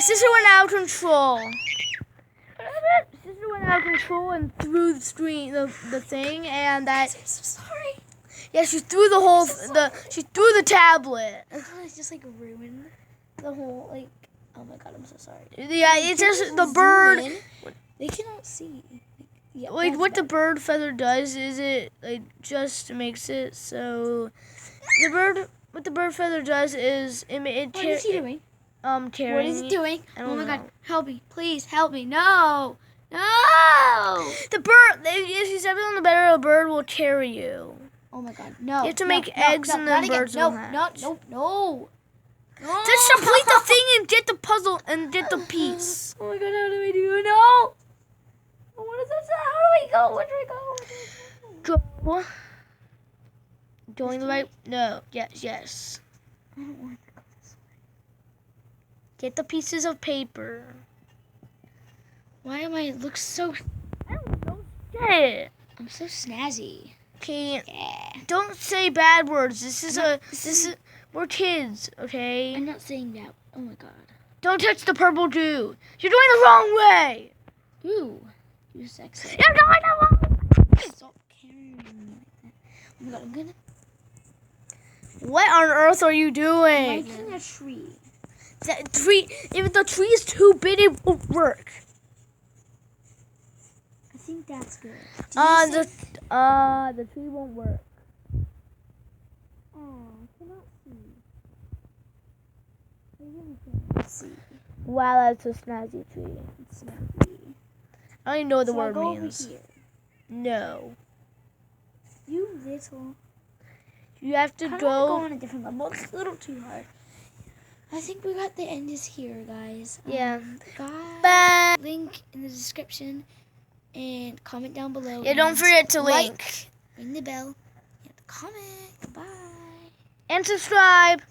sister went out of control. My sister went out of control and threw the screen, the thing, and that. I'm so sorry. Yeah, she threw the whole. She threw the tablet. It's just like ruined the whole like. Oh my god, I'm so sorry. Yeah, it's just the bird. They cannot see. Yeah, Like what the bird feather does is it like just makes it so. What the bird feather does is it. What is he doing? Tearing. What is he doing? I Oh don't my know. god, help me. Please help me. No. No. The bird, if you step on the bed, a bird will tear you. Oh my god, no. You have to make eggs and then birds will hatch. No. Just complete the thing and get the puzzle and get the piece. Oh my god, how do I do it? No. What is this? How do I go? Where do I go? Go. Going the right? No. Yes. I don't want to go this way. Get the pieces of paper. Why am I look so? I don't know. Get it. I'm so snazzy. Okay. Yeah. Don't say bad words. We're kids, okay? I'm not saying that. Oh my god. Don't touch the purple goo. You're doing the wrong way. Ooh. You're sexy. You're doing the wrong way. Stop carrying me like that. Oh my god, I'm gonna. What on earth are you doing? Making a tree. That tree. If the tree is too big, it won't work. I think that's good. The tree won't work. Oh, I cannot see. I really can't see. Wow, that's a snazzy tree. It's snazzy. I don't even know what the So word I'll go means. over here. No. You little. You have to I go. go on a different level. It's a little too hard. I think we got the end is here, guys. Yeah. Bye. Link in the description and comment down below. Yeah, don't forget to like, link. Ring the bell. And comment. Bye. And subscribe.